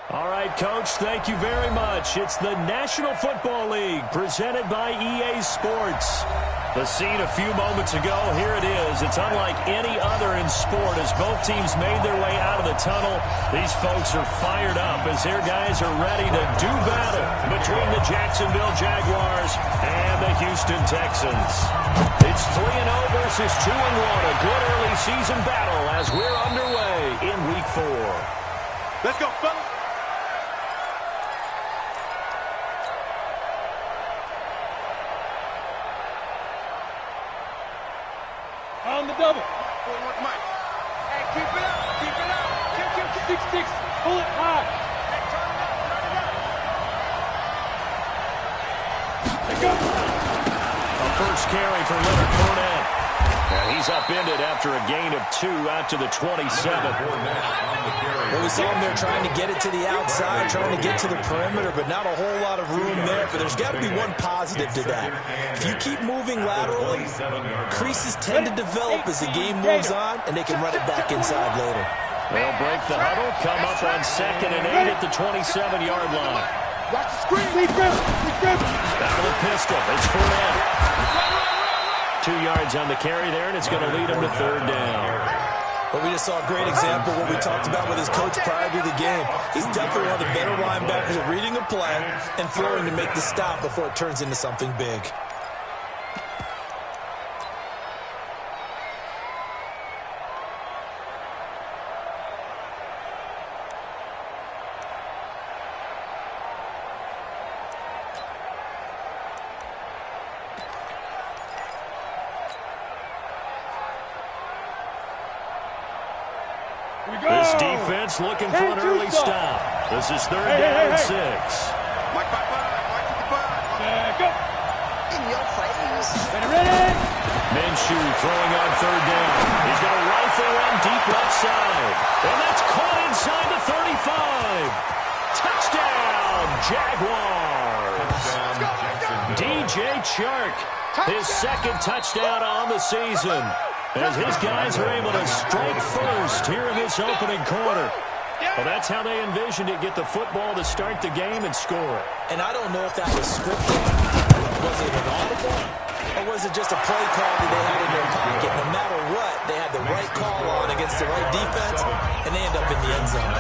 All right, Coach, thank you very much. It's the National Football League presented by EA Sports. The scene a few moments ago, here it is. It's unlike any other in sport as both teams made their way out of the tunnel. These folks are fired up as their guys are ready to do battle between the Jacksonville Jaguars and the Houston Texans. It's 3-0 versus 2-1, a good early season battle as we're underway in Week 4. Let's go, fellas. On the double. Hey, keep it up. Keep it up. Keep. 6-6. Pull it high. Hey, turn it up. Let's go. A first carry for Lurk. And he's upended after a gain of 2 out to the 27. Well, we saw him there trying to get it to the outside, trying to get to the perimeter, but not a whole lot of room there. But there's got to be one positive to that. If you keep moving laterally, creases tend to develop as the game moves on, and they can run it back inside later. They'll break the huddle, come up on 2nd and 8 at the 27-yard line. Watch the screen. Lead grip. Out of the pistol. It's Fournette. 2 yards on the carry there, and it's going to lead him to 3rd down. But we just saw a great example of what we talked about with his coach prior to the game. He's definitely one of the better linebackers at reading a play and throwing to make the stop before it turns into something big. This defense looking for an early stop. This is 3rd down and 6. Mike, Back up. in your face. Ready. Minshew throwing on 3rd down. He's going to rifle one deep left side. And that's caught inside the 35. Touchdown, Jaguars. DJ Chark, his 2nd touchdown on the season. As his guys are able to strike first here in this opening quarter. Well, that's how they envisioned it, get the football to start the game and score. And I don't know if that was scripted. Was it an audible? Or was it just a play call that they had in their pocket? No matter what, they had the right call on against the right defense, and they end up in the end zone.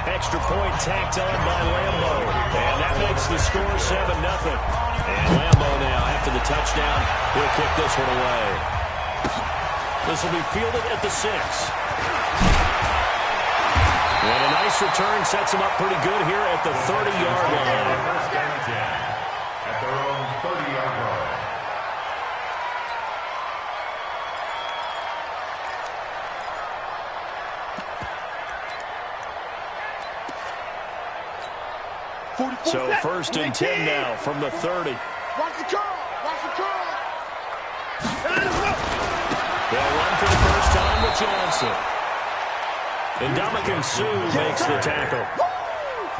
Extra point tacked on by Lambo. And that makes the score 7-0. And Lambo now, after the touchdown, he'll kick this one away. This will be fielded at the 6. And a nice return sets him up pretty good here at the 30-yard line. At their own 30-yard line. So 1st and 10 now from the 30. Watch the curl. Watch the curl. They'll run for the first time with Johnson. And Dominican Sue makes the tackle.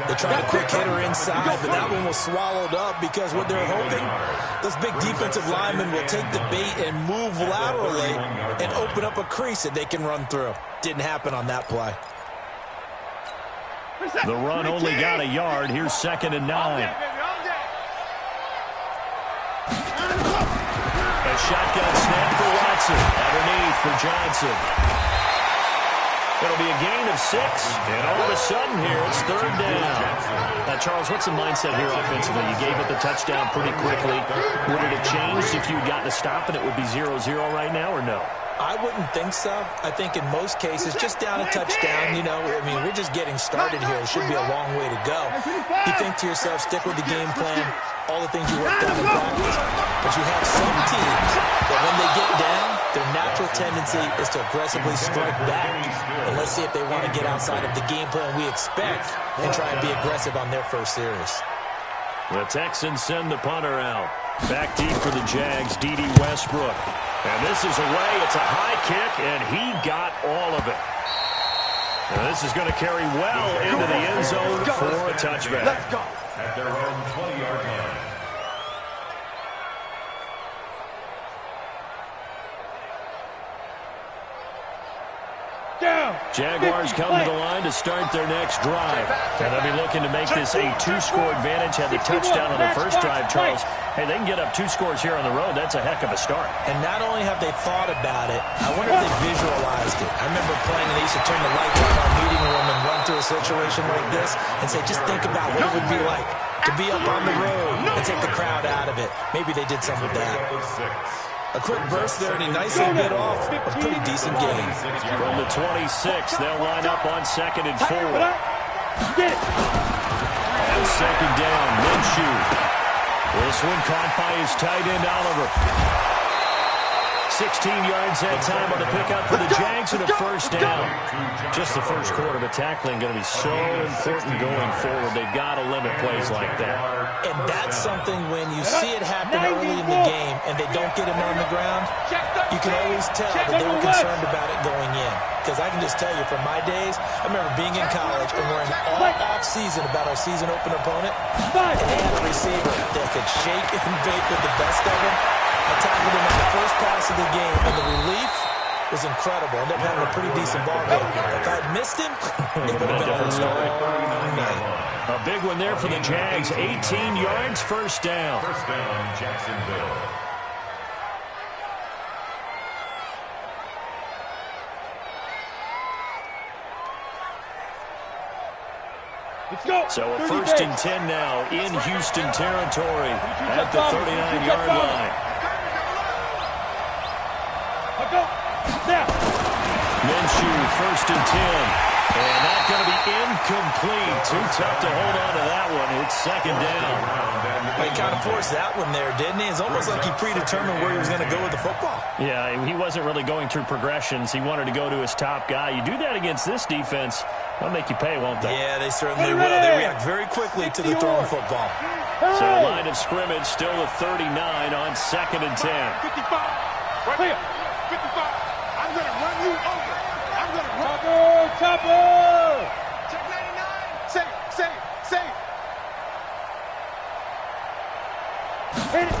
They tried a quick hitter inside, but that one was swallowed up because what they're hoping, those big defensive linemen will take the bait and move laterally and open up a crease that they can run through. Didn't happen on that play. The run only got a yard. Here's 2nd and 9. A shotgun snap for Watson. Underneath for Johnson. It'll be a gain of 6. And all of a sudden here, it's 3rd down. Now, Charles, what's the mindset here offensively? You gave up the touchdown pretty quickly. Would it have changed if you had gotten a stop and it would be 0-0 right now, or no? I wouldn't think so. I think in most cases, just down a touchdown, we're just getting started here. It should be a long way to go. You think to yourself, stick with the game plan, all the things you worked out in practice. But you have some teams that when they get down, their natural tendency is to aggressively strike back. And let's see if they want to get outside of the game plan we expect and try and be aggressive on their first series. The Texans send the punter out. Back deep for the Jags, D.D. Westbrook. And this is away. It's a high kick, and he got all of it. And this is going to carry well into the end zone for a touchback. Let's go. At their own 20-yard line. Down. Jaguars come to the line to start their next drive. And they'll be looking to make this a 2-score advantage. Had the touchdown on their first drive, Charles. Hey, they can get up 2 scores here on the road. That's a heck of a start. And not only have they thought about it, I wonder if they visualized it. I remember playing, and they used to turn the lights on in our meeting room and run through a situation like this and say, just think about what it would be like to be up on the road and take the crowd out of it. Maybe they did something with that. A quick burst there, and he nicely bit off a pretty decent gain. From the 26, they'll line up on 2nd and 4. And 2nd down, Minshew. This one caught by his tight end, Oliver. 16 yards that time on the pickup for the Jags and a first down. Just the first quarter, but tackling going to be so important going forward. They've got to limit plays like that. And that's something when you see it happen early in the game and they don't get him on the ground, you can always tell that they were concerned about it going in. Because I can just tell you from my days, I remember being in college and worrying all off-season about our season open opponent. And they had a receiver that could shake and bake with the best of them. I tackled him on the first pass of the game, and the relief was incredible. Ended up having a pretty decent ball game. If I had missed him, it would have been a different story. A big one there for the Jags. 18 yards, first down. First down, Jacksonville. Let's go. So a 1st and 10 now in Houston territory at the 39-yard line. Minshew, 1st and 10. And that's going to be incomplete. Too tough to hold on to that one. It's 2nd down. He kind of forced that one there, didn't he? It's almost like he predetermined where he was going to go with the football. Yeah, he wasn't really going through progressions. He wanted to go to his top guy. You do that against this defense, they'll make you pay, won't they? Yeah, they certainly will. They react very quickly to the throwing football. So line of scrimmage still at 39 on 2nd and 10. 55. Right here. 55. I'm going to run you over. I'm going to run you. Chopper! Check 99. Safe. Hit it.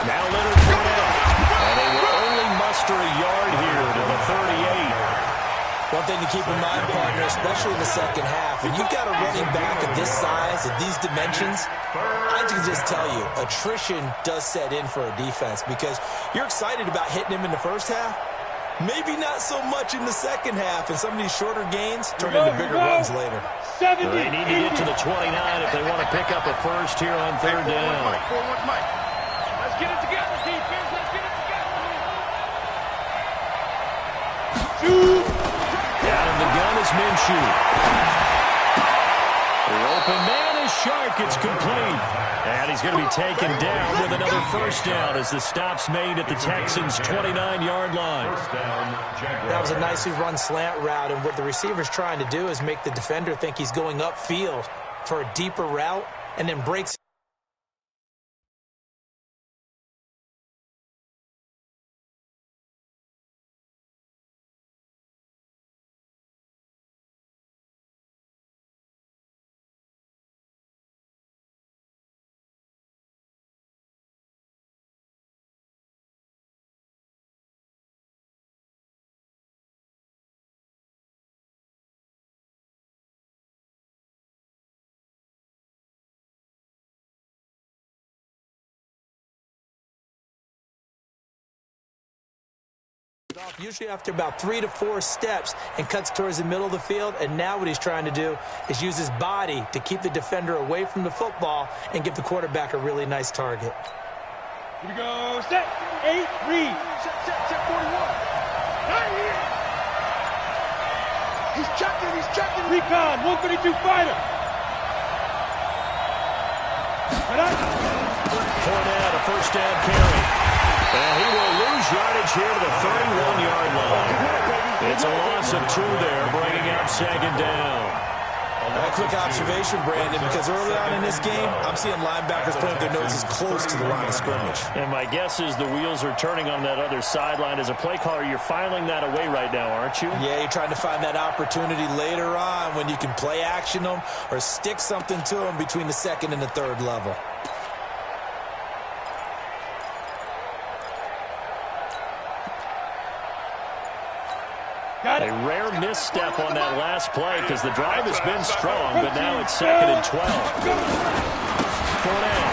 Now Leonard Fournette. And they will only muster a yard here to the 38. One thing to keep in mind, partner, especially in the second half, when you've got a running back of this size, of these dimensions, I can just tell you, attrition does set in for a defense because you're excited about hitting him in the first half. Maybe not so much in the second half, and some of these shorter gains turn into bigger runs later. They need to get to the 29 if they want to pick up a first here on 3rd down. Let's get it together, defense. Let's get it together. Down in the gun is Minshew. The open man is Shark. It's complete. And he's going to be taken down with another first down as the stop's made at the Texans' 29-yard line. That was a nicely run slant route, and what the receiver's trying to do is make the defender think he's going upfield for a deeper route and then breaks. Usually after about 3 to 4 steps and cuts towards the middle of the field. And now what he's trying to do is use his body to keep the defender away from the football and give the quarterback a really nice target. Here we go. Set. 8. Read. Set 41. He's checking. Recon. 132 fighter. Fournette, a first down carry. And he will lose yardage here to the 31-yard line. It's a loss of 2 there, bringing up 2nd down. A quick observation, Brandon, because early on in this game, I'm seeing linebackers putting their noses close to the line of scrimmage. And my guess is the wheels are turning on that other sideline. As a play caller, you're filing that away right now, aren't you? Yeah, you're trying to find that opportunity later on when you can play action them or stick something to them between the 2nd and the 3rd level. A rare misstep on that last play because the drive has been strong, but now it's 2nd and 12. Fournette.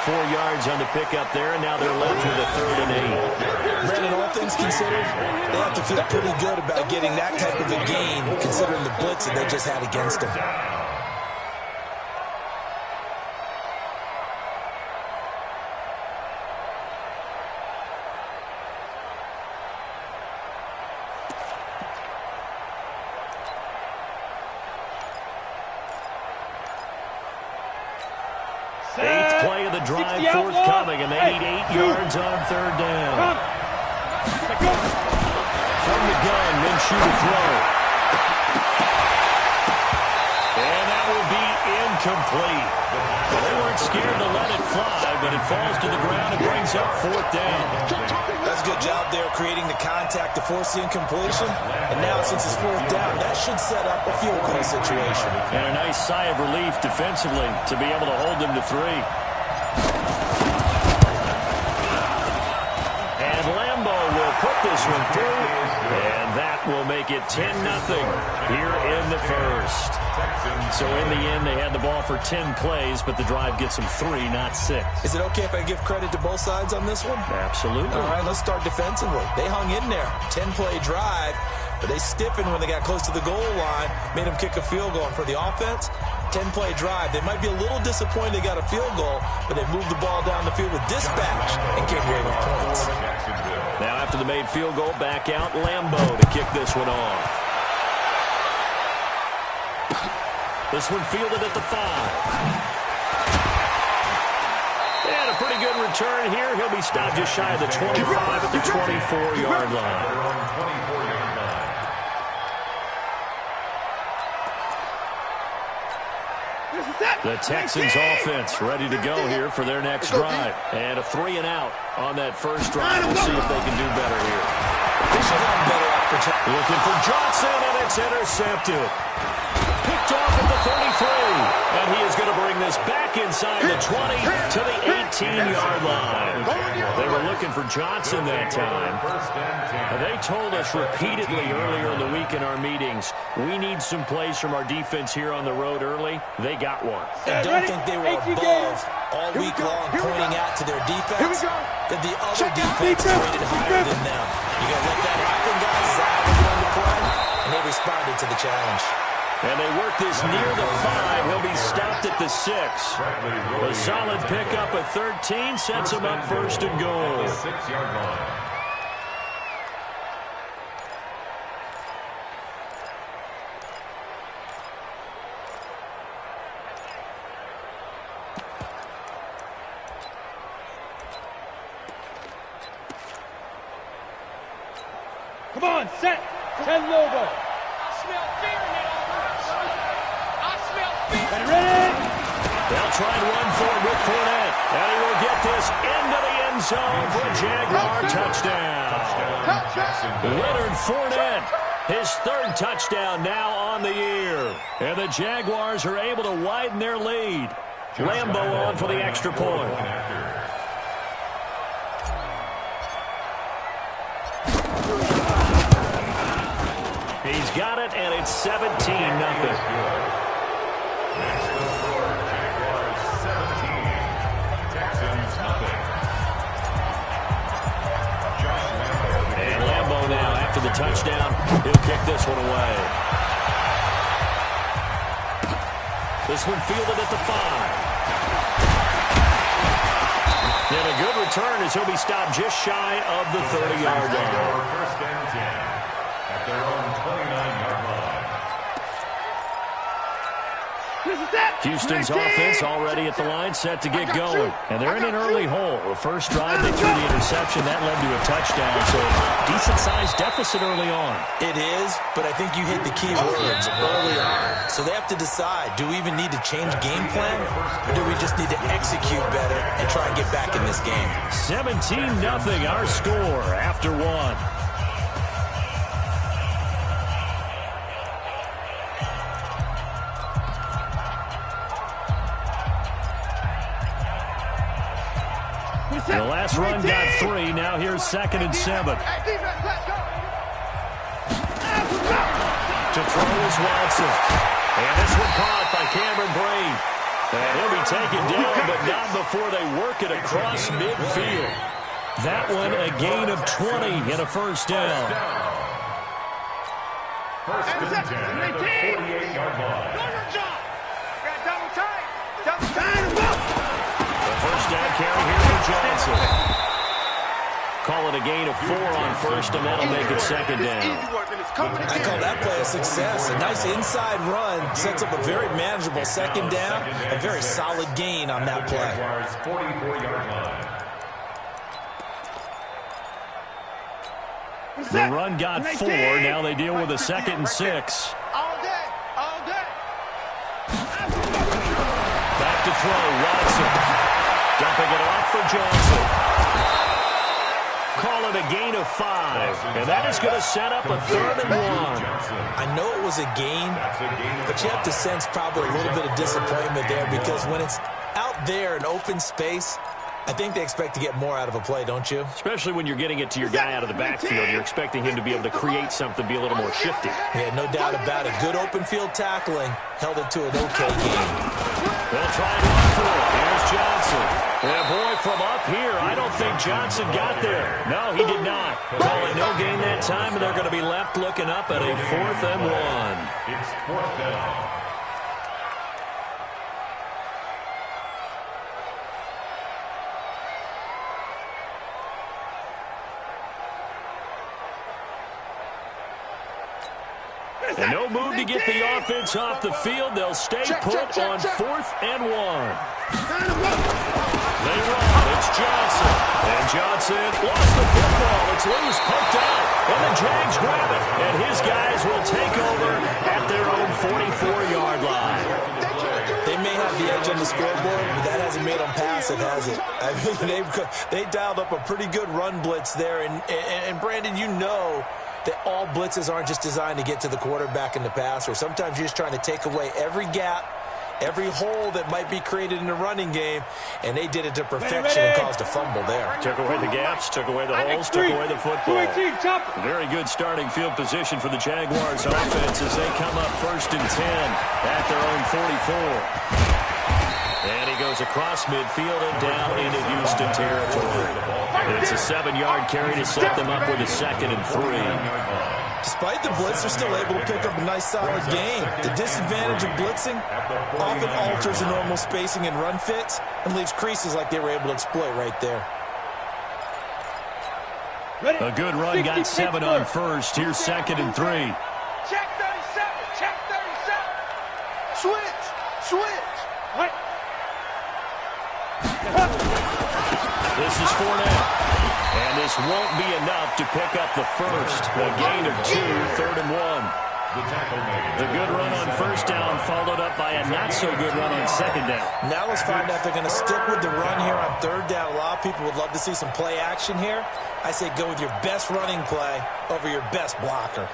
4 yards on the pickup there, and now they're left with a 3rd and 8. Brandon, all things considered, they have to feel pretty good about getting that type of a gain, considering the blitz that they just had against them. Eighth play of the drive forthcoming, and they need 8 yards on 3rd down. From the gun, Minshew to throw. And that will be incomplete. Well, they weren't scared to let it fly, but it falls to the ground and brings up 4th down. That's a good job there, creating the contact to force the incompletion. And now, since it's 4th down, that should set up a field goal situation. And a nice sigh of relief defensively to be able to hold them to 3. And Lambo will put this one through, and that will make it 10-0 here in the first. So in the end, they had the ball for 10 plays, but the drive gets them 3, not 6. Is it okay if I give credit to both sides on this one? Absolutely. All right, let's start defensively. They hung in there. 10-play drive, but they stiffened when they got close to the goal line, made them kick a field goal. And for the offense, 10-play drive. They might be a little disappointed they got a field goal, but they moved the ball down the field with dispatch and came away with points. Now after the made field goal, back out Lambo to kick this one off. This one fielded at the 5. And a pretty good return here. He'll be stopped just shy of the 25 at the 24-yard line. The Texans offense ready to go here for their next drive. And a 3 and out on that first drive. We'll see if they can do better here. They should have better opportunity. Looking for Johnson, and it's intercepted. Picked off at the 33. And he is going to bring this back inside the 20 to the 18-yard line. They were looking for Johnson that time. They told us repeatedly earlier in the week in our meetings, we need some plays from our defense here on the road early. They got one. And don't think they were above all week long pointing out to their defense that the other defense is rated higher than them. You got to let that happen, guys. Zach was on the play, and they responded to the challenge. And they work this near the 5. He'll be stopped at the 6. A solid pickup at 13 sets him up 1st and goal. 6-yard line. Come on, set. 10 Lobo. They'll try and run for it with Fournette. And he will get this into the end zone for a Jaguar touchdown. Leonard Fournette, his 3rd touchdown now on the year. And the Jaguars are able to widen their lead. Lambo on for the extra point. He's got it, and it's 17-0. Now after the touchdown, he'll kick this one away. This one fielded at the 5. And a good return as he'll be stopped just shy of the 30-yard line. 1st and 10 at their own 29-yard line. Houston's offense already at the line, set to get going. And they're in an early hole. The first drive, they threw the interception. That led to a touchdown. So decent-sized deficit early on. It is, but I think you hit the key words early on. So they have to decide, do we even need to change game plan? Or do we just need to execute better and try and get back in this game? 17-0 our score after 1. The last run got 3. Now here's 2nd and 7. Hey, defense, let's go. To throw is Watson. And this one caught by Cameron Brate. And he'll be taken down, but not before they work it across midfield. That one a gain of 20 and a first down. First and 10 at the 48-yard line. The first down carry here for Johnson. Call it a gain of 4 on first, and that'll make it second down. I call that play a success. A nice inside run sets up a very manageable second down. A very solid gain on that play. 44-yard line. The run got 4. Now they deal with a 2nd and 6. All day, all day. Back to throw, Watson. Dumping it off for Johnson. Call it a gain of 5. And that is going to set up a 3rd and 1. I know it was a gain, but you have to sense probably a little bit of disappointment there because when it's out there in open space, I think they expect to get more out of a play, don't you? Especially when you're getting it to your guy out of the backfield. You're expecting him to be able to create something, be a little more shifty. Yeah, no doubt about it. Good open field tackling held it to an okay game. They'll try and run for it. Here's Johnson. And boy, from up here, I don't think Johnson got there. No, he did not. Call it no gain that time, and they're going to be left looking up at a 4th and 1. It's 4th down. And no move to get the offense off the field. They'll stay put on 4th and 1. They run. It's Johnson. And Johnson lost the football. It's loose, poked out. And the Jags grab it. And his guys will take over at their own 44-yard line. They may have the edge on the scoreboard, but that hasn't made them pass it, has it? I mean, they dialed up a pretty good run blitz there. And Brandon, you know that all blitzes aren't just designed to get to the quarterback in the pass, or sometimes you're just trying to take away every gap, every hole that might be created in the running game, and they did it to perfection and caused a fumble there. Took away the gaps, took away the holes, took away the football. Very good starting field position for the Jaguars offense as they come up 1st and 10 at their own 44. And he goes across midfield and down into Houston territory. It's a 7-yard carry to set them up with a 2nd and 3. Despite the blitz, they're still able to pick up a nice solid gain. The disadvantage of blitzing often alters the normal spacing and run fits and leaves creases like they were able to exploit right there. A good run, got 7 on first. Here's 2nd and 3. Check 37, check 37. Switch, switch. What? This is Fournette. And this won't be enough to pick up the first. A gain of 2, 3rd and 1. The good run on first down followed up by a not-so-good run on second down. Now let's find out if they're going to stick with the run here on 3rd down. A lot of people would love to see some play action here. I say go with your best running play over your best blocker.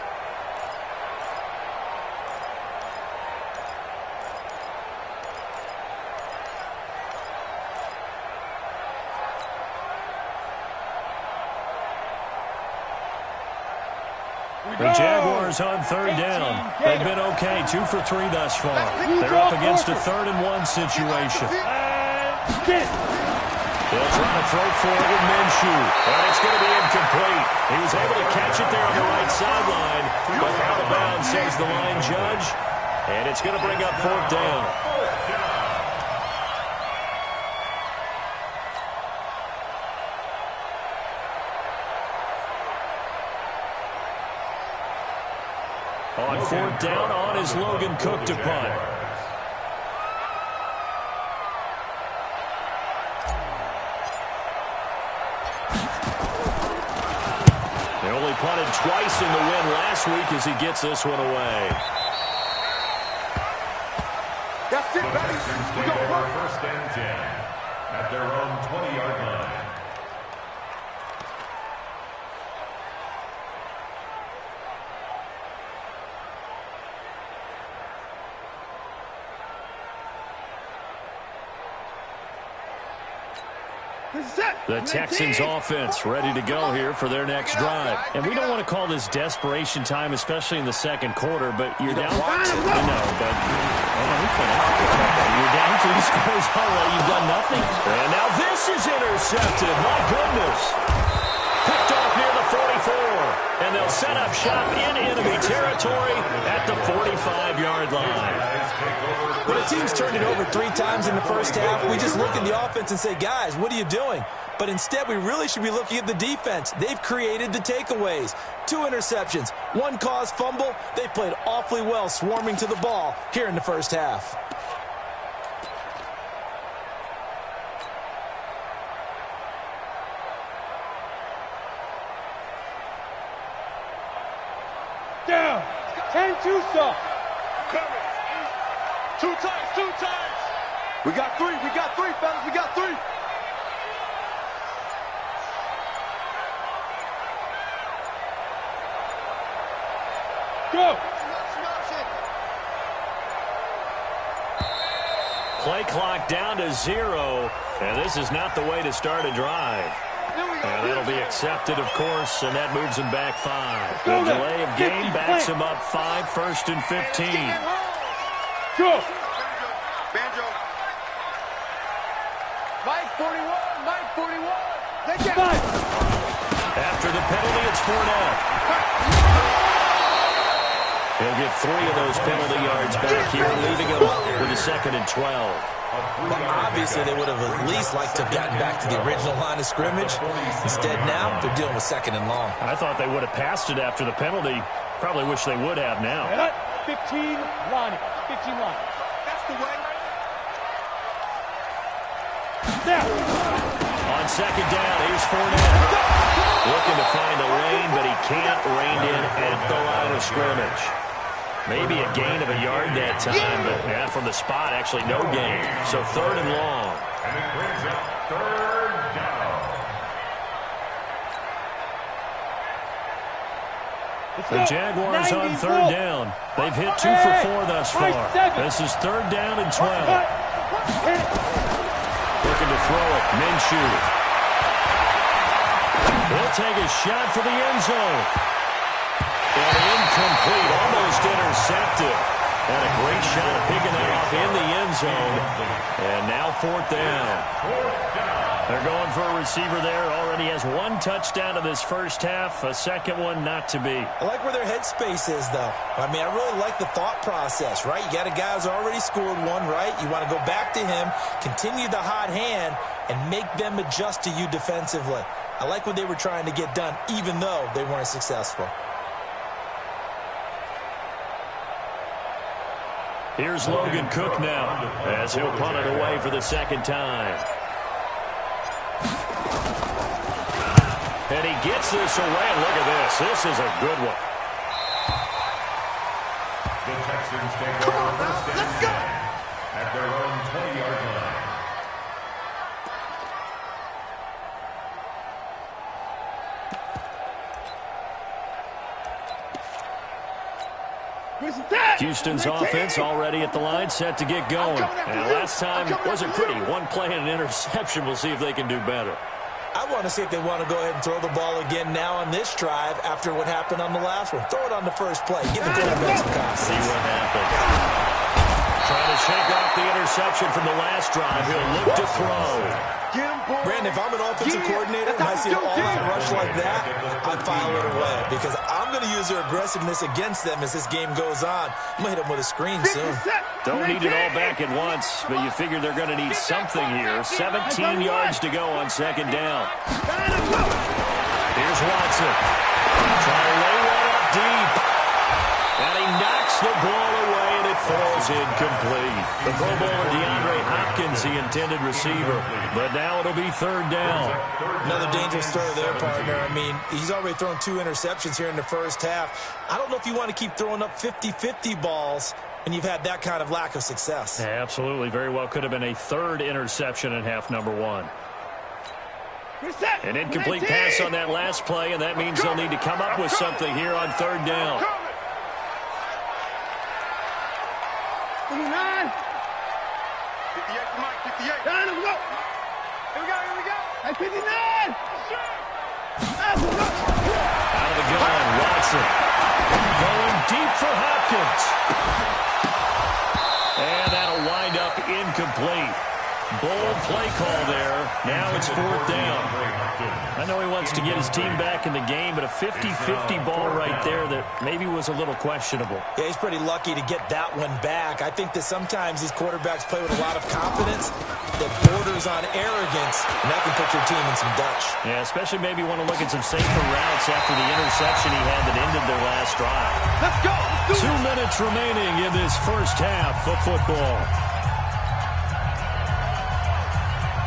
The Jaguars on 3rd down. They've been okay, 2 for 3 thus far. They're up against a 3rd and 1 situation. They'll try to throw forward with Minshew, and it's going to be incomplete. He was able to catch it there on the right sideline, but out of bounds, says the line judge, and it's going to bring up 4th down. On 4th down, on is Logan Cook to punt. They only punted twice in the win last week as he gets this one away. That's it, baby. We go work. 1st and 10 at their own 20-yard line. The Texans offense ready to go here for their next drive. And we don't want to call this desperation time, especially in the second quarter, but you're down. I know, but you're down 3 scores already. You've done nothing. And now this is intercepted. My goodness. Picked off near the 44. And they'll set up shop in enemy territory at the 45-yard line. When a team's turned it over 3 times in the first half, we just look at the offense and say, guys, what are you doing? But instead, we really should be looking at the defense. They've created the takeaways. 2 interceptions, 1 caused fumble. They played awfully well swarming to the ball here in the first half. Down. 10-2 stop. Coming. 2 times, 2 times. We got 3, fellas, we got 3. Go. Play clock down to 0, and this is not the way to start a drive. And that'll be accepted, of course, and that moves him back 5. The delay of game backs him up 5, 1st and 15. Go. Banjo. Mike 41, Mike 41. They get After the penalty, it's Fournette. He'll get 3 of those penalty yards back here, leaving him with a 2nd and 12. Well, obviously, they would have at least liked to have gotten back to the original line of scrimmage. Instead, now, they're dealing with 2nd and long. I thought they would have passed it after the penalty. Probably wish they would have now. 15 line. 15 line. That's the way. Now. On 2nd down, here's Fournette. Looking to find a lane, but he can't rein in at the line of scrimmage. Maybe a gain of a yard that time, but yeah, from the spot, actually no gain. So 3rd and long. And it brings up 3rd down. The Jaguars on 3rd down. They've hit 2 for 4 thus far. This is 3rd down and 12. Looking to throw it. Minshew. He'll take a shot for the end zone. And incomplete, almost intercepted. And a great shot of picking that off in the end zone. And now 4th down. They're going for a receiver there. Already has 1 touchdown in this first half. A 2nd one not to be. I like where their headspace is, though. I mean, I really like the thought process, right? You got a guy who's already scored 1, right? You want to go back to him, continue the hot hand, and make them adjust to you defensively. I like what they were trying to get done, even though they weren't successful. Here's Logan Cook now, as he'll punt it away for the 2nd time. And he gets this away, and look at this. This is a good one. The Texans take over first and 10 at their own 20-yard line. Houston's offense already at the line, set to get going. And last time wasn't pretty. 1 play and an interception. We'll see if they can do better. I want to see if they want to go ahead and throw the ball again now on this drive after what happened on the last one. Throw it on the first play. Give the quarterback some confidence. See what happens. Trying to shake off the interception from the last drive. He'll look to throw. Brandon, if I'm an offensive coordinator and I see an all-out rush like that, I'd file it away because I'm going to use their aggressiveness against them as this game goes on. I'm going to hit them with a screen soon. Don't need it all back at once, but you figure they're going to need something here. 17 yards to go on 2nd down. Here's Watson. Trying to lay one up deep. And he knocks the ball away, and it falls incomplete. The Pro Bowler DeAndre Hopkins, the intended receiver. But now it'll be 3rd down. Another dangerous throw there, partner. I mean, he's already thrown 2 interceptions here in the first half. I don't know if you want to keep throwing up 50-50 balls when you've had that kind of lack of success. Yeah, absolutely. Very well could have been a 3rd interception in half number 1. An incomplete pass on that last play, and that means they'll need to come up with something here on 3rd down. 59. 58, Mike, 58. Down and go. Here we go, here we go. Hey, 59! Out of the gun, Watson. Going deep for Hopkins. And that'll wind up incomplete. Bold play call there. Now it's 4th down. I know he wants to get his team back in the game, but a 50-50 ball right there that maybe was a little questionable. Yeah, he's pretty lucky to get that one back. I think that sometimes these quarterbacks play with a lot of confidence that borders on arrogance, and that can put your team in some Dutch. Yeah, especially maybe want to look at some safer routes after the interception he had that ended their last drive. Let's go! 2 minutes remaining in this first half of football.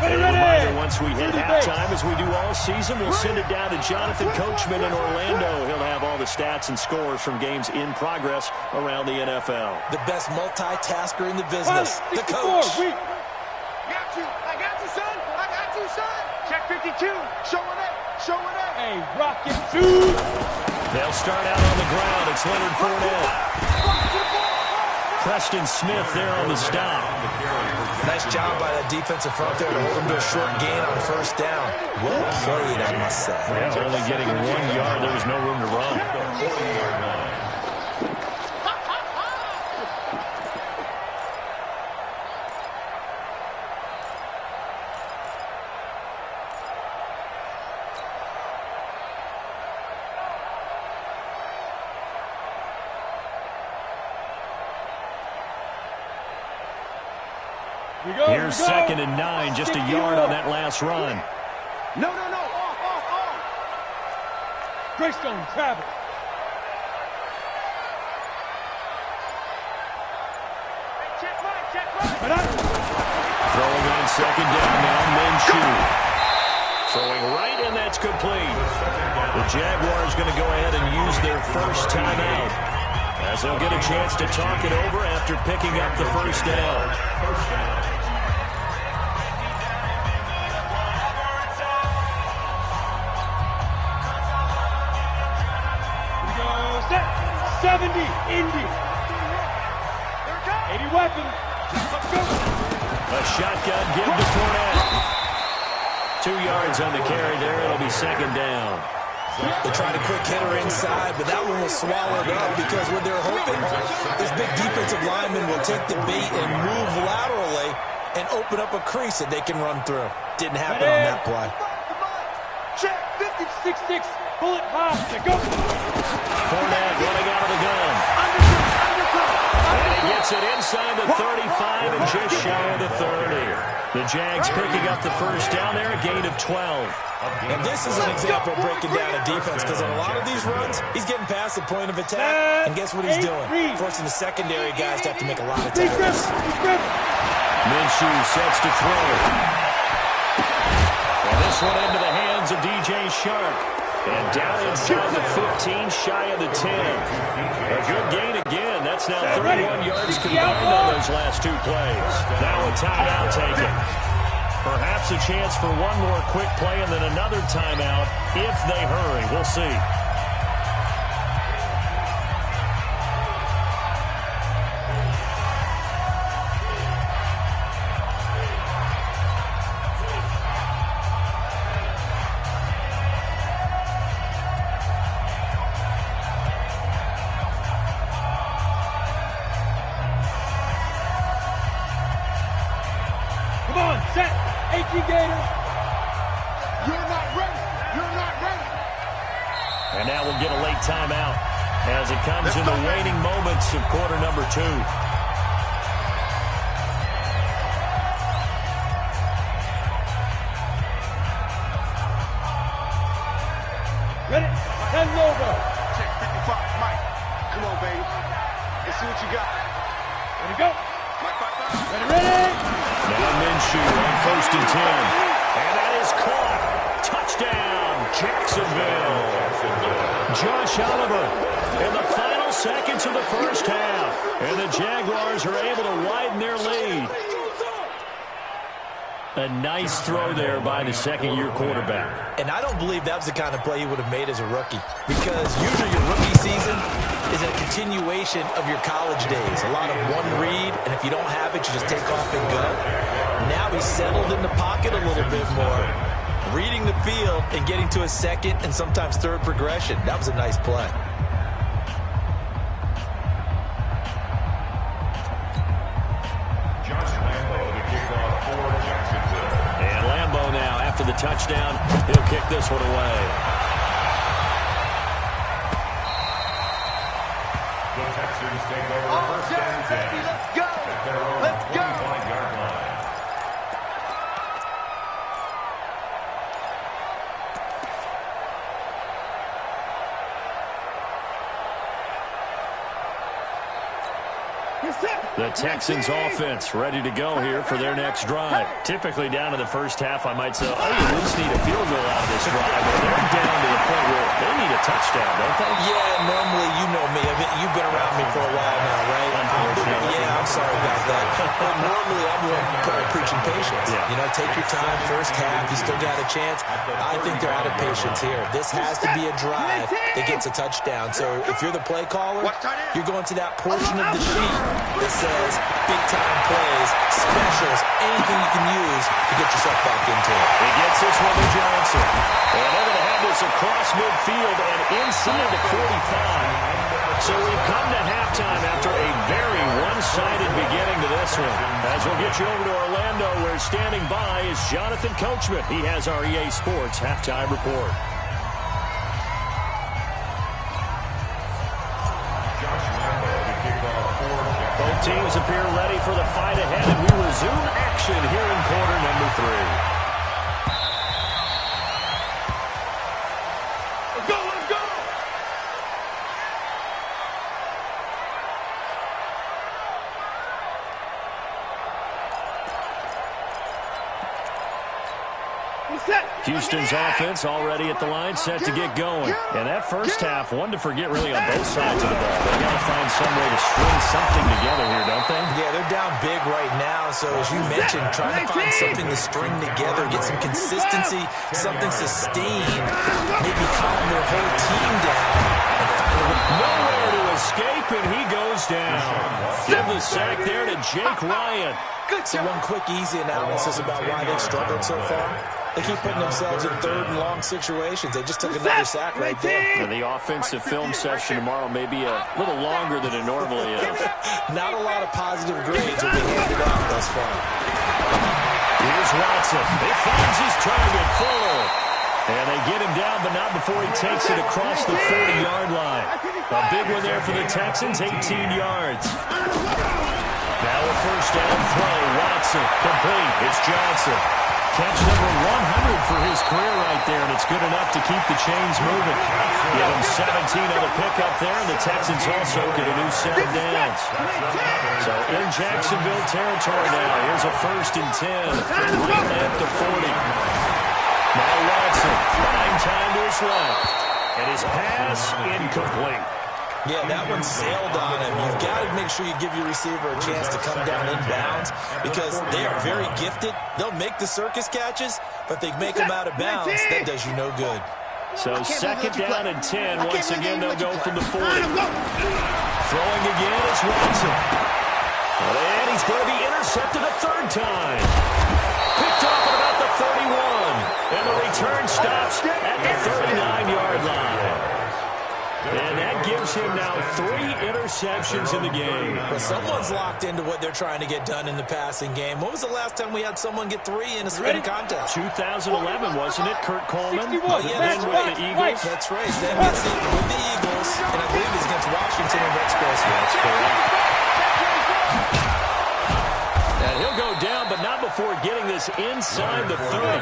A reminder, once we hit halftime, as we do all season, we'll send it down to Jonathan Coachman in Orlando. He'll have all the stats and scores from games in progress around the NFL. The best multitasker in the business, the coach. I got you, son. I got you, son. Check 52. Showing up. Showing up. Hey, rocket 2. They'll start out on the ground. It's Leonard Fournette. Preston Smith there on the stop. Nice job by that defensive front there to hold him to a short gain on first down. Well played, I must say. Yeah, only getting 1 yard. There was no room to run. Here's 2nd and 9, just a yard on that last run. No. Off. Greystone, travel. Check right. Throwing on 2nd down now, Minshew. Throwing right, and that's complete. The Jaguars going to go ahead and use their first timeout, as they'll get a chance to talk it over after picking up the first down. Set. 70, Indy. 80 weapon. Let's go. A shotgun give to Fournette. 2 yards on the carry there. It'll be 2nd down. They tried a quick hitter inside, but that one was swallowed up because what they're hoping, this big defensive lineman will take the bait and move laterally and open up a crease that they can run through. Didn't happen on that play. Check 56-6. Bullet high. Go. Fournette running out of the gun. And he gets it inside the 35 and just shy of the 30. The Jags picking up the first down there, a gain of 12. And this is an example of breaking down a defense, because in a lot of these runs, he's getting past the point of attack, and guess what he's doing? Forcing the secondary guys to have to make a lot of tackles. Minshew sets to throw. And this one into the hands of DJ Shark. And down inside the 15, shy of the 10. A good gain again. That's now 31 yards combined on those last 2 plays. Now a timeout taken. Perhaps a chance for one more quick play and then another timeout if they hurry. We'll see. Set. 18 Gators. You're not ready. And now we'll get a late timeout as it comes in the waning moments of quarter number 2. Ready? 10 logo. Check 55, Mike. Come on, baby. Let's see what you got. Ready, go. Mike. Ready. Now Minshew on 1st and 10. And that is caught. Touchdown, Jacksonville. Josh Oliver in the final seconds of the first half. And the Jaguars are able to widen their lead. A nice throw there by the second-year quarterback. And I don't believe that was the kind of play he would have made as a rookie, because usually your rookie season is a continuation of your college days. A lot of one read, and if you don't have it, you just take off and go. Now he's settled in the pocket a little bit more. reading the field and getting to a second and sometimes third progression. That was a nice play. And Lambeau now, after the touchdown, he'll kick this one away. The Texans take over first and 10. Let's go. At their own 25-yard line. The Texans offense ready to go here for their next drive. Typically down to the first half, I might say, oh, you at least need a field goal out of this drive. But they're down to the point where they need a touchdown, don't they? Yeah, normally, you know me. I mean, you've been around me for a while now, right? Yeah, I'm sorry about that. But normally, I'm the one preaching patience. Yeah. You know, take your time. First half, you still got a chance. I think they're out of patience here. This has to be a drive that gets a touchdown. So if you're the play caller, you're going to that portion of the sheet that says big-time plays, specials, anything you can use to get yourself back into it. He gets this one to Johnson. And they're going to have this across midfield and inside the 45. So we've come to halftime after a very one-sided beginning to this one. As we'll get you over to Orlando, where standing by is Jonathan Coachman. He has our EA Sports halftime report. Both teams appear ready for the fight ahead, and we resume action here in quarter number 3. Let's go, let's go. Houston's offense already at the line, set to get going. And that first half, one to forget really on both sides of the ball. They got to find some way to string something together here, don't they? Yeah, they're down big right now. So as you mentioned, trying to find something to string together, get some consistency, something sustained, maybe calm their whole team down. And find a way. Nowhere to escape, and he goes down. Give the sack there to Jake Ryan. So one quick, easy analysis about why they've struggled so far. They keep putting themselves in third and long situations. They just took another sack right there. And the offensive film session tomorrow may be a little longer than it normally is. Not a lot of positive grades will be handed out thus far. Here's Watson. He finds his target, Fuller. And they get him down, but not before he takes it across the 40-yard line. A big one there for the Texans, 18 yards. Now a first down throw. Watson, complete. It's Johnson. Catch number 100 for his career right there, and it's good enough to keep the chains moving. Give him 17 on the pickup there, and the Texans also get a new set of downs. So in Jacksonville territory now, here's a 1st and 10. Right at the 40. Now Watson, buying time to his left. And his pass incomplete. Yeah, that one sailed on him. You've got to make sure you give your receiver a chance to come down inbounds because they are very gifted. They'll make the circus catches, but they make them out of bounds. That does you no good. So 2nd down and 10. Once again, they'll go from the 40. Throwing again is Watson. And he's going to be intercepted a 3rd time. Picked off at about the 31. And the return stops at the 39-yard line. And that gives him now 3 interceptions in the game. Well, someone's locked into what they're trying to get done in the passing game. When was the last time we had someone get 3 in a contest? 2011, wasn't it? Kurt Coleman? Oh, yeah, then with the Eagles. That's right. Then gets it with the Eagles, and I believe it's against Washington and Rex Grossman. That's correct. And he'll go down, but not before getting this inside the 30.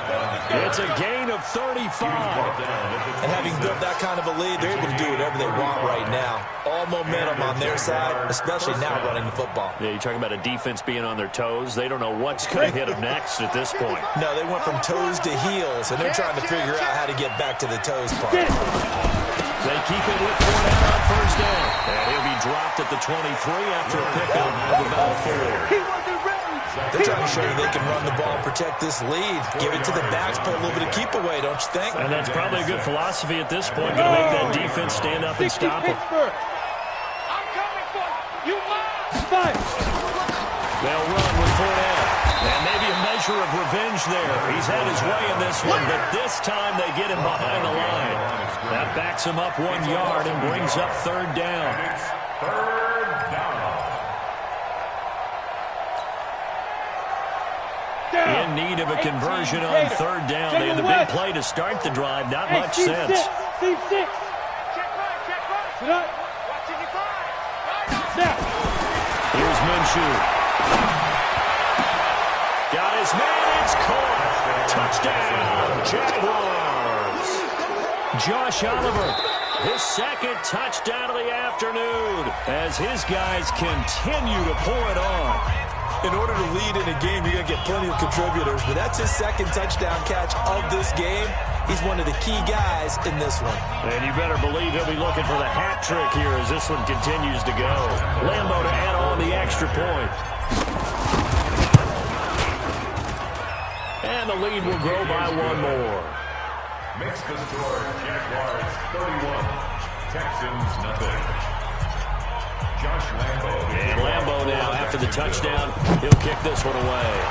It's a gain of 35. And having built that kind of a lead, they're able to do whatever they want right now. All momentum on their side, especially now running the football. Yeah, you're talking about a defense being on their toes. They don't know what's going to hit them next at this point. No, they went from toes to heels, and they're trying to figure out how to get back to the toes part. They keep it with Fournette on 1st down. And he'll be dropped at the 23 after a pickup of about 4. They're trying to show you they can run the ball and protect this lead. Give it to the backs, put a little bit of keep away, don't you think? And that's probably a good philosophy at this point. Going to make that defense stand up and stop them. I'm coming for you. You lost. They'll run with Fournette. And maybe a measure of revenge there. He's had his way in this one, but this time they get him behind the line. That backs him up 1 yard and brings up third down. Third down. In need of a conversion on third down. They had the big play to start the drive. Not much sense. Team 6. Check right. Sit up. Here's Minshew. Got his man. It's caught. Touchdown, Jaguars. Josh Oliver, his second touchdown of the afternoon as his guys continue to pour it on. In order to lead in a game, you're going to get plenty of contributors, but that's his second touchdown catch of this game. He's one of the key guys in this one. And you better believe he'll be looking for the hat trick here as this one continues to go. Lambo to add on the extra point. And the lead will grow by 1 more. Makes the score Jaguars 31, Texans nothing. Josh Lambo. And Lambo now, after the touchdown, he'll kick this one away.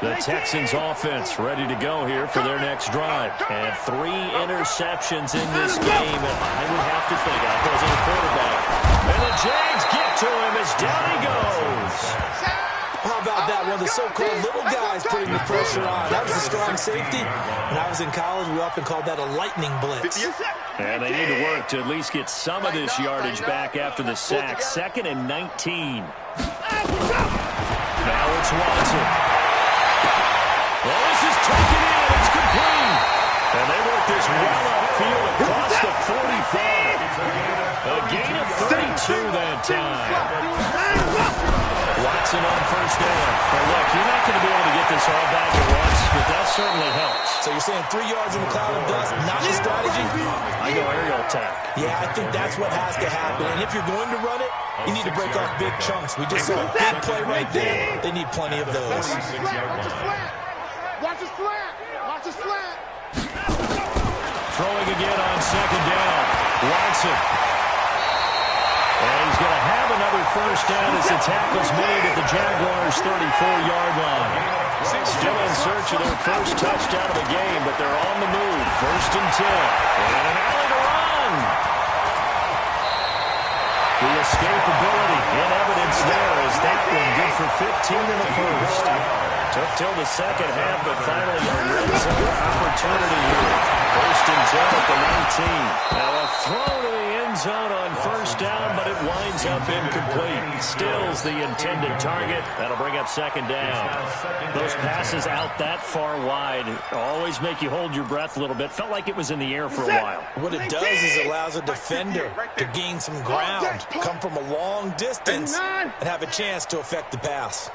The Texans offense ready to go here for their next drive. And 3 interceptions in this game. And I would have to think opposing quarterback. And the Jags get to him as down he goes. How about that? One of the so-called little guys putting the pressure on. That was a strong safety. When I was in college, we often called that a lightning blitz. And they need to work to at least get some of this yardage back after the sack. 2nd and 19. Now it's Watson. Well, this is taken in. It's complete. And they work this well upfield across the 45. A gain of 32 that time. Watson on first down. Well, look, you're not going to be able to get this all back at once, but that certainly helps. So you're saying 3 yards in a cloud of dust, not the strategy? I go aerial attack. Yeah, I think that's what has to happen. And if you're going to run it, you need to break off big chunks. We just saw a big play right there. They need plenty of those. Watch his slant. Watch his slant. Throwing again on second down. Watson. And he's going to have another first down as the tackle's made at the Jaguars' 34-yard line. Still in search of their first touchdown of the game, but they're on the move. 1st and 10. And an alley to run. The escapability in evidence there is that one good for 15 in the first. Took till the second half, but finally a red zone opportunity here. 1st and 10 at the 19. Now a throw to the end zone on first down, but it winds up incomplete. Still's the intended target. That'll bring up second down. Those passes out that far wide always make you hold your breath a little bit. Felt like it was in the air for a while. What it does is it allows a defender to gain some ground, come from a long distance, and have a chance to affect the pass.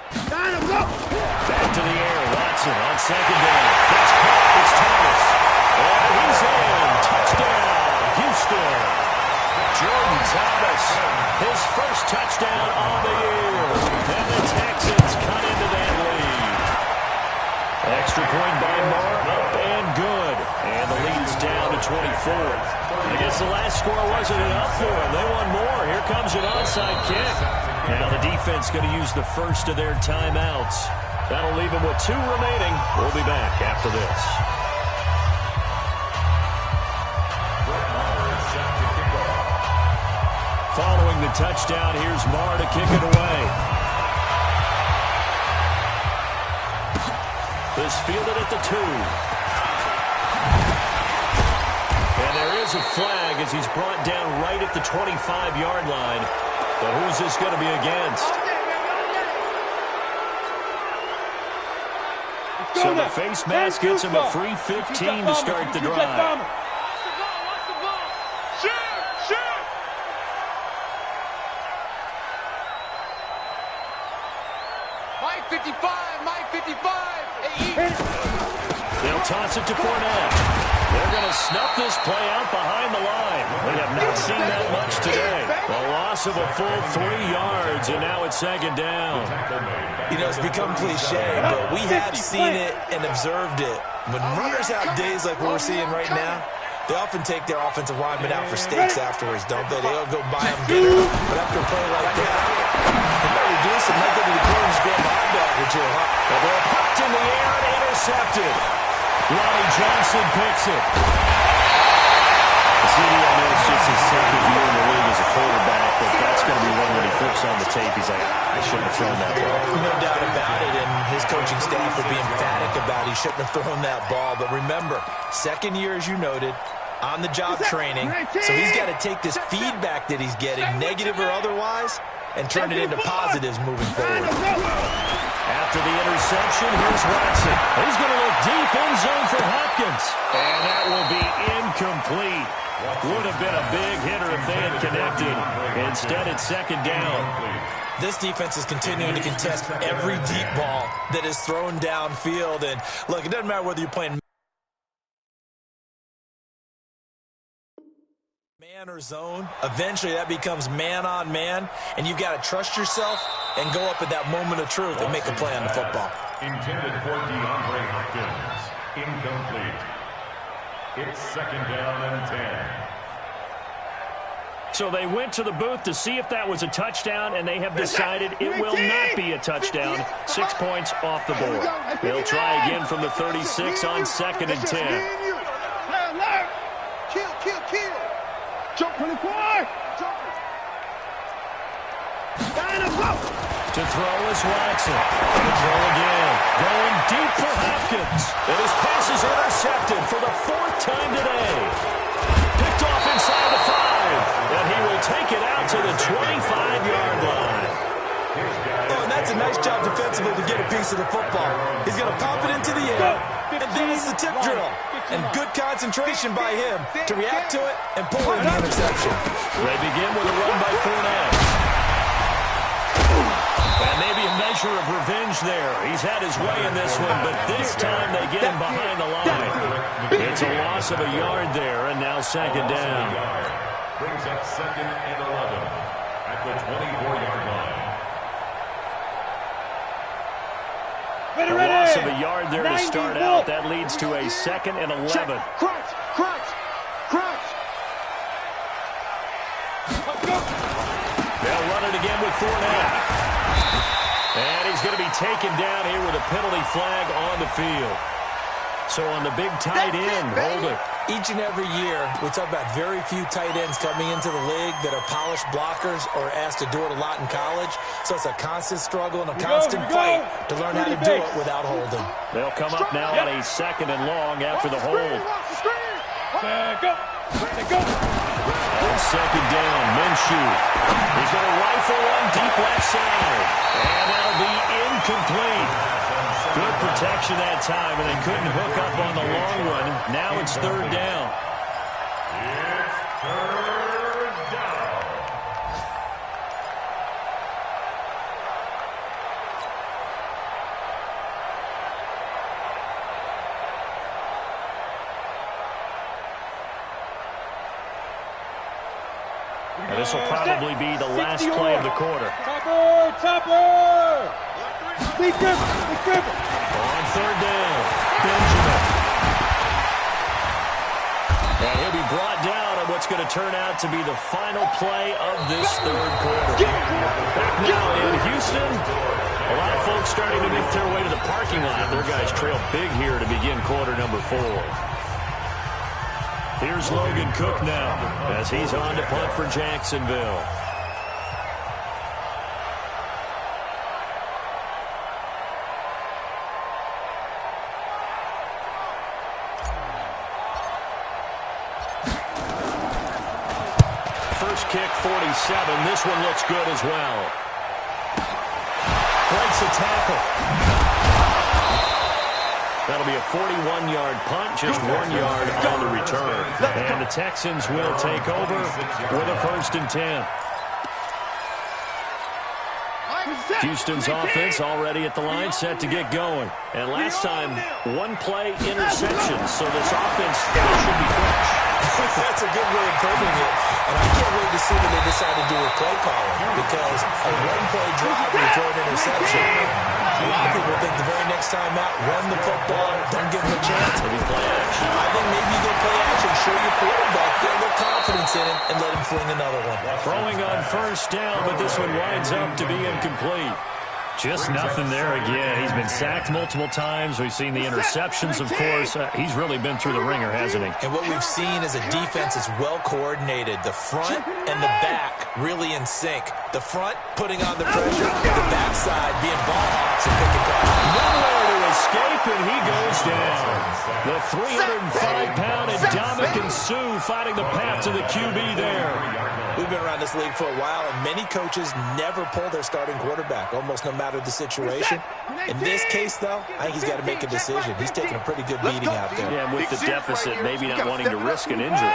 Back to the air. Watson on second down. That's caught. It's Thomas. And he's in. Touchdown, Houston. Jordan Thomas, his first touchdown on the year. And the Texans cut into that lead. Extra point by Moore, up and good. And the lead is down to 24. I guess the last score wasn't enough for them. They won more. Here comes an onside kick. Now the defense going to use the first of their timeouts. That'll leave them with 2 remaining. We'll be back after this. Following the touchdown, here's Marr to kick it away. This fielded at the 2. And there is a flag as he's brought down right at the 25-yard line. But who's this going to be against? So the face mask gets him a free 15 to start the drive. Mike 55, Mike 55. Hey, They'll toss it to Fournette. They're going to snuff this play out behind the line. We have not seen that much today. A loss of a full 3 yards, and now it's second down. You know, it's become cliche, but we have seen it and observed it. When runners have days like we're seeing right now, they often take their offensive linemen out for steaks afterwards, don't they? They'll go buy them dinner. But after a play like that, they might reduce it, might go to the corner and just grab a hot dog or two. The ball popped in the air and intercepted. Ronnie Johnson picks it. I know it's just his second year in the league as a quarterback, but that's going to be one when he flips on the tape. He's like, I shouldn't have thrown that ball. No doubt about it, and his coaching staff will be emphatic about he shouldn't have thrown that ball. But remember, second year, as you noted, on-the-job training, so he's got to take this feedback that he's getting, negative or otherwise, and turn it into positives moving forward. After the interception, here's Watson. He's going to look deep in zone for Hopkins. And that will be incomplete. Would have been a big hitter if they had connected. Instead, it's second down. This defense is continuing to contest every deep ball that is thrown downfield. And, look, it doesn't matter whether you're playing man or zone. Eventually, that becomes man-on-man, and you've got to trust yourself and go up at that moment of truth and make a play on the football. Intended for DeAndre Hopkins. Incomplete. It's second down and 10. So they went to the booth to see if that was a touchdown, and they have decided it will not be a touchdown. 6 points off the board. They'll try again from the 36 on second and 10. Kill. Jump 24. To throw is Watson. To throw again. Going deep for Hopkins. And his pass is intercepted for the 4th time today. Picked off inside the 5. And he will take it out to the 25-yard line. Oh, and that's a nice job defensively to get a piece of the football. He's going to pop it into the air, and then it's the tip drill. And good concentration by him to react to it and pull in the interception. They begin with a run by Fournette. And maybe a measure of revenge there. He's had his way in this one, but this time they get him behind the line. It's a loss of a yard there, and now second down. Brings up second and 11 at the 24-yard line. A loss of a yard there to start out. That leads to a second and 11. Crunch. They'll run it again with Fournette. And he's going to be taken down here with a penalty flag on the field. So on the big tight end, hold it. Each and every year, we talk about very few tight ends coming into the league that are polished blockers or asked to do it a lot in college. So it's a constant struggle and a constant fight to learn how to do it without holding. They'll come up now on a second and long after the hold. Go. Second down, Minshew. He's going to rifle one deep left side. And that'll be incomplete. Good protection that time, and they couldn't hook up on the long one. Now it's third down. It's third down. And this will probably be the last play of the quarter. Topper! On third down, Benjamin. And he'll be brought down on what's going to turn out to be the final play of this third quarter. Back now in Houston, a lot of folks starting to make their way to the parking lot. Their guys trail big here to begin quarter number 4. Here's Logan Cook now as he's on to punt for Jacksonville. First kick, 47. This one looks good as well. Breaks a tackle. That'll be a 41-yard punt, just 1 yard on the return. And the Texans will take over with a 1st and 10. Houston's offense already at the line, set to get going. And last time, one-play interception, so this offense should be fresh. That's a good way of putting it. And I can't wait to see what they decide to do with play calling, because a one-play drive and throw an interception, a lot of people think the very next time out, run the football, don't give them a chance. Maybe play action. I think maybe you go play action, show your quarterback, get a little confidence in it, and let him fling another one. Throwing on first down, but this one winds up to be incomplete. Just nothing there again. He's been sacked multiple times. We've seen the interceptions, of course. He's really been through the ringer, hasn't he? And what we've seen is a defense that's well coordinated. The front and the back really in sync. The front putting on the pressure, the backside being ball hawks and picking passes. Nowhere to escape, and he goes down. The 305-pound Ndamukong Suh fighting the path to the QB there. We've been around this league for a while, and many coaches never pull their starting quarterback, almost no matter the situation. In this case, though, I think he's got to make a decision. He's taking a pretty good beating out there. Yeah, and with the deficit, maybe not wanting to risk an injury.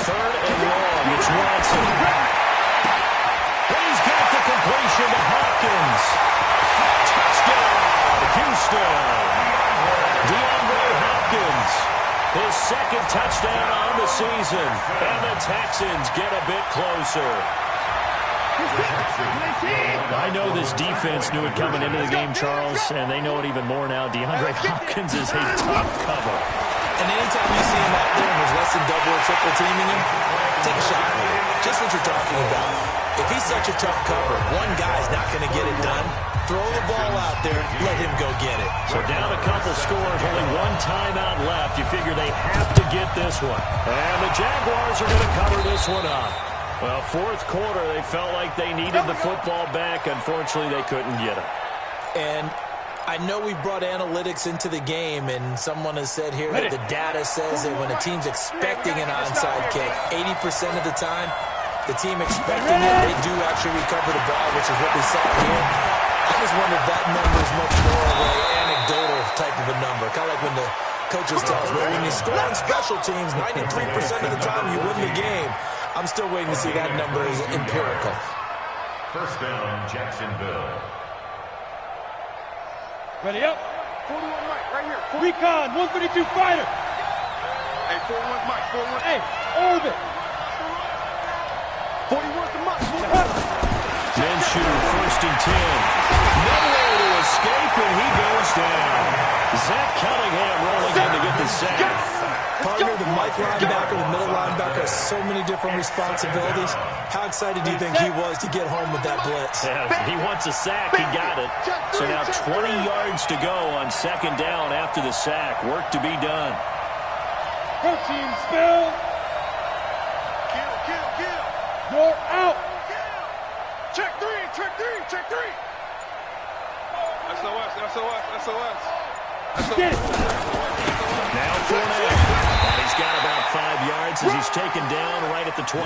Third and long, it's Watson. He's got the completion to Hopkins. Touchdown, Houston. DeAndre Hopkins, his second touchdown on the season. And the Texans get a bit closer. I know this defense knew it coming into the game, Charles, and they know it even more now. DeAndre Hopkins is a tough cover. And anytime you see him out there and there's less than double or triple teaming him, take a shot with him. Just what you're talking about. If he's such a tough cover, one guy's not going to get it done. Throw the ball out there, let him go get it. So down a couple scores, only one timeout left. You figure they have to get this one. And the Jaguars are going to cover this one up. Well, fourth quarter, they felt like they needed the football back. Unfortunately, they couldn't get it. And I know we brought analytics into the game, and someone has said here that the data says that when a team's expecting an onside kick, 80% of the time, the team expecting it, they do actually recover the ball, which is what we saw here. I just wonder if that number is much more of an anecdotal type of a number, kind of like when the coaches tell us, well, when you score on special teams, 93% of the time you win the game. I'm still waiting to see that number is empirical. First down, Jacksonville. Ready up. 41 Mike, right here. Recon, 132 fighter. Hey, 41 Mike, 41. Hey, orbit. 41's the Mike. Minshew, first and 10. Nowhere to escape, and he goes down. Zach Cunningham rolling in to get the sack. Partner, the Mike linebacker, the middle linebacker, has so many different responsibilities. How excited do you think he was to get home with that blitz? Yeah, he wants a sack. He got it. So now 20 yards to go on second down after the sack. Work to be done. Protein spill. Kill. You're out. Check three. SOS. Now Fournette. And he's got about 5 yards as he's taken down right at the 25.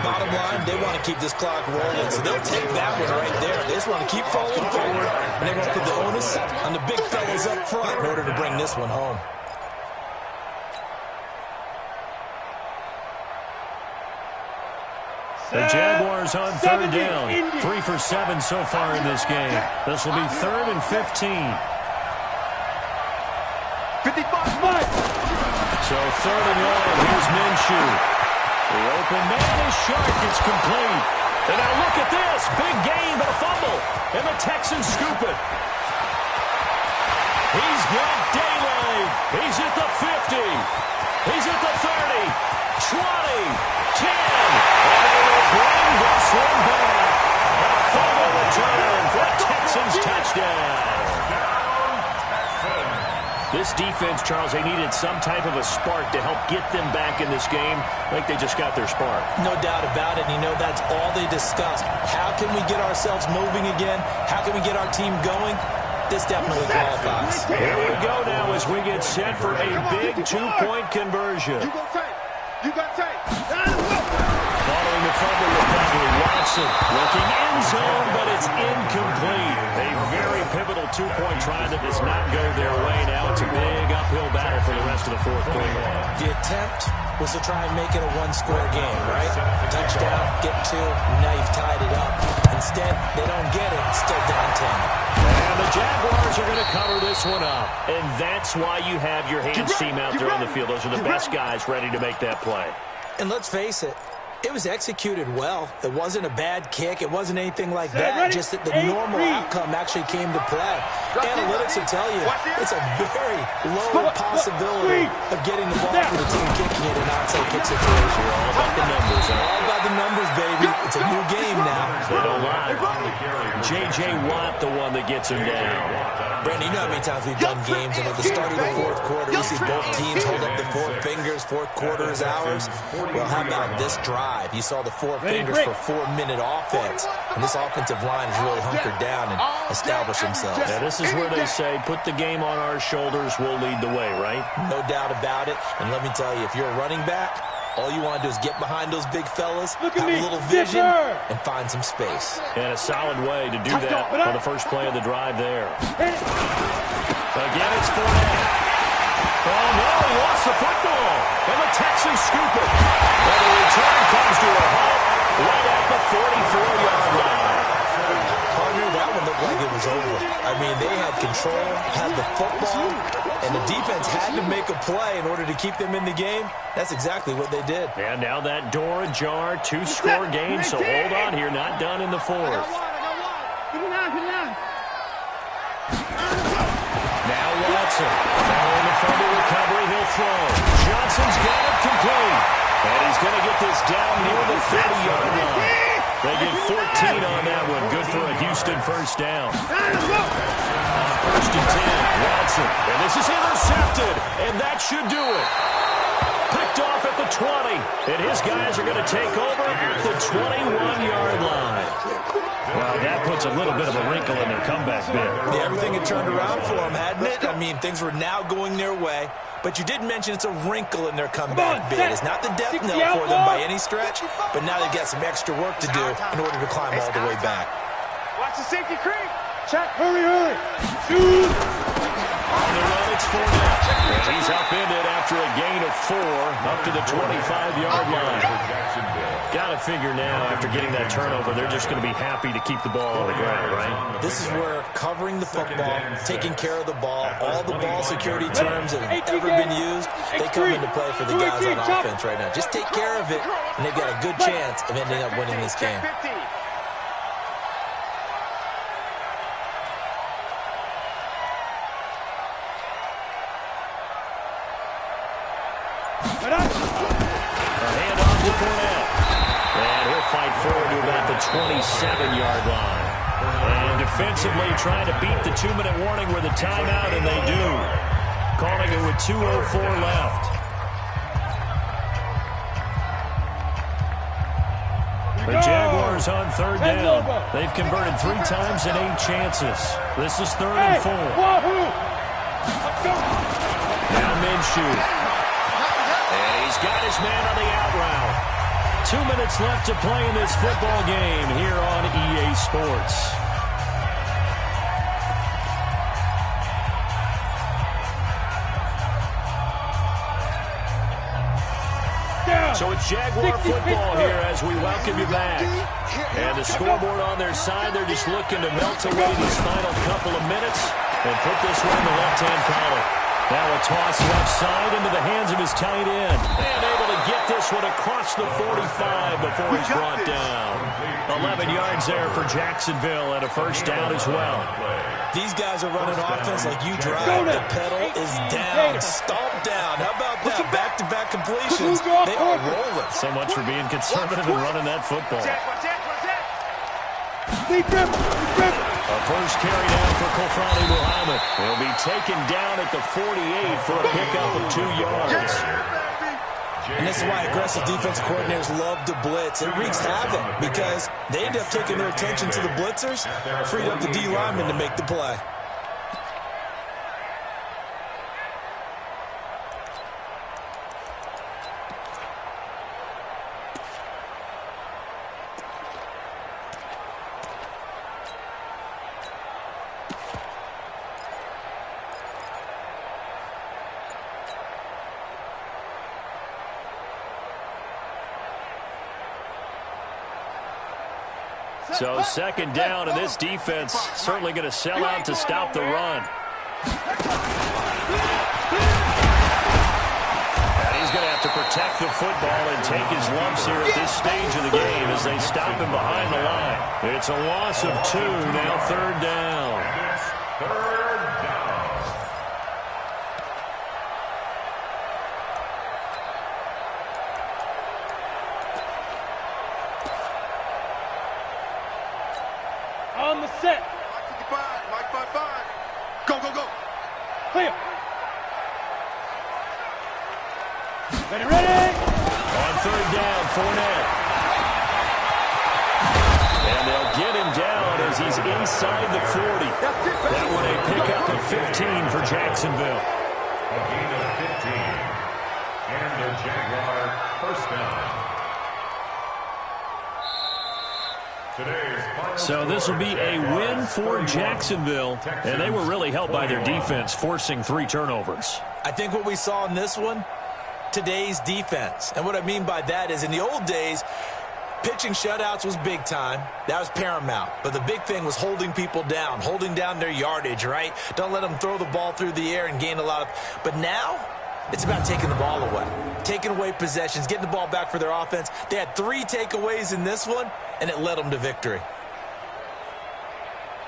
Bottom line, they want to keep this clock rolling, so they'll take that one right there. They just want to keep falling forward, and they want to put the onus on the big fellas up front in order to bring this one home. The Jaguars on third down. 3 for 7 so far in this game. This will be 3rd and 15. 55 Mike. So 3rd and long. Here's Minshew. The open man is sharp. It's complete. And now look at this. Big gain, but a fumble. And the Texans scoop it. He's got daylight. He's at the 50. He's at the 30. 20. 10. And they will bring this one back. A fumble return for a Texans touchdown. This defense, Charles, they needed some type of a spark to help get them back in this game. I think they just got their spark. No doubt about it. You know, that's all they discussed. How can we get ourselves moving again? How can we get our team going? This definitely qualifies. Here we go now as we get set for a big two-point conversion. You got tape. Following the fumble recovery, Watson looking end zone, but it's incomplete. A very pivotal two-point try that does not go their way. Now it's a big up uphill battle for the rest of the fourth quarter. The attempt was to try and make it a one-score game, right? Touchdown, get two, now you've tied it up. Instead, they don't get it, still down 10. And the Jaguars are going to cover this one up. And that's why you have your hands team out there on the field. Those are the best guys ready to make that play. And let's face it, it was executed well. It wasn't a bad kick. It wasn't anything like that. Just that the normal outcome actually came to play. Analytics will tell you it's a very low possibility of getting the ball for the team kicking it in an onside kick situation. All about the numbers. All about the numbers, baby. It's a new game now. They don't lie. J.J. Watt, the one that gets him down. Brandon, you know how many times we've done games, and at the start of the fourth quarter, we see both teams hold up the four fingers, fourth quarter is ours. Well, how about this drive? You saw the four fingers for 4-minute offense, and this offensive line has really hunkered down and established themselves. Now, this is where they say, put the game on our shoulders, we'll lead the way, right? No doubt about it, and let me tell you, if you're a running back, all you want to do is get behind those big fellas, have a little vision, and find some space. And a solid way to do that on the first play of the drive there. Again, it's Fournette. Oh, no, he lost the football. And the Texans scoop it. And the return comes to a halt right at the 44-yard line. Partner, that one looked like it was over. I mean, they had control, had the football, and the defense had to make a play in order to keep them in the game. That's exactly what they did. And now that door ajar, two-score game, so hold on here, not done in the fourth. Now Watson, following the fumble recovery, he'll throw. Johnson's got it complete. And he's going to get this down near the 30-yard line. They get 14 on that one. Good for a Houston first down. First and 10, Watson. And this is intercepted. And that should do it. Picked off at the 20. And his guys are going to take over at the 21-yard line. Well, that puts a little bit of a wrinkle in their comeback bid. Yeah, everything had turned around for them, hadn't it? I mean, things were now going their way. But you did mention it's a wrinkle in their comeback bid. It's not the death knell for them by any stretch, but now they've got some extra work to do in order to climb all the way back. Watch the safety creep. Check. Hurry. Shoot. On the run, it's Fournette. And he's upended after a gain of 4 up to the 25-yard line. Got to figure now, after getting that turnover, they're just going to be happy to keep the ball on the ground, right? This is where covering the football, taking care of the ball, all the ball security terms that have ever been used, they come into play for the guys on offense right now. Just take care of it, and they've got a good chance of ending up winning this game. Fight forward to about the 27-yard line. And defensively trying to beat the 2-minute warning with a timeout, and they do. Calling it with 2:04 left. The Jaguars on third down. They've converted 3 times and 8 chances. This is 3rd and 4. Now Minshew. And he's got his man on the out route. 2 minutes left to play in this football game here on EA Sports. So it's Jaguar football here as we welcome you back. And the scoreboard on their side, they're just looking to melt away these final couple of minutes and put this one in the left-hand column. Now a toss left side into the hands of his tight end. And able to get this one across the 45 before he's brought down. 11 yards there for Jacksonville and a first down as well. These guys are running offense like you drive. The pedal is down, stomped down. How about that? Back-to-back completions. They are rolling. So much for being conservative and running that football. A first carry down for Kofani Muhammad. He'll be taken down at the 48 for a pickup of 2 yards. And this is why aggressive defense coordinators love to blitz. It wreaks havoc because they end up taking their attention to the blitzers, freed up the D lineman to make the play. So second down, and this defense certainly going to sell out to stop the run. And he's going to have to protect the football and take his lumps here at this stage of the game as they stop him behind the line. It's a loss of 2, now third down. And it's third down. On the set. Mike 5-5. Go, go, go. Clear. Ready, ready. On third down, Fournette. And they'll get him down as he's inside the 40. That one a pickup of 15 for Jacksonville. A gain of 15. And the Jaguar first down. So this will be a win for Jacksonville, and they were really helped by their defense, forcing 3 turnovers. I think what we saw in this one, today's defense. And what I mean by that is in the old days, pitching shutouts was big time. That was paramount. But the big thing was holding people down, holding down their yardage, right? Don't let them throw the ball through the air and gain a lot of... But now, it's about taking the ball away, taking away possessions, getting the ball back for their offense. They had 3 takeaways in this one, and it led them to victory.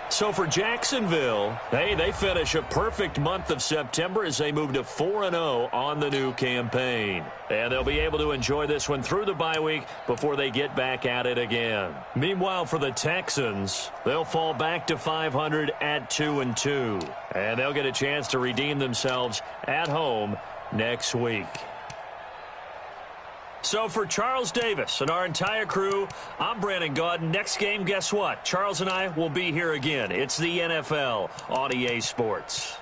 So for Jacksonville, they finish a perfect month of September as they move to 4-0 on the new campaign. And they'll be able to enjoy this one through the bye week before they get back at it again. Meanwhile, for the Texans, they'll fall back to 500 at 2-2. And they'll get a chance to redeem themselves at home next week. So for Charles Davis and our entire crew, I'm Brandon Gaudin. Next game, guess what? Charles and I will be here again. It's the NFL on EA Sports.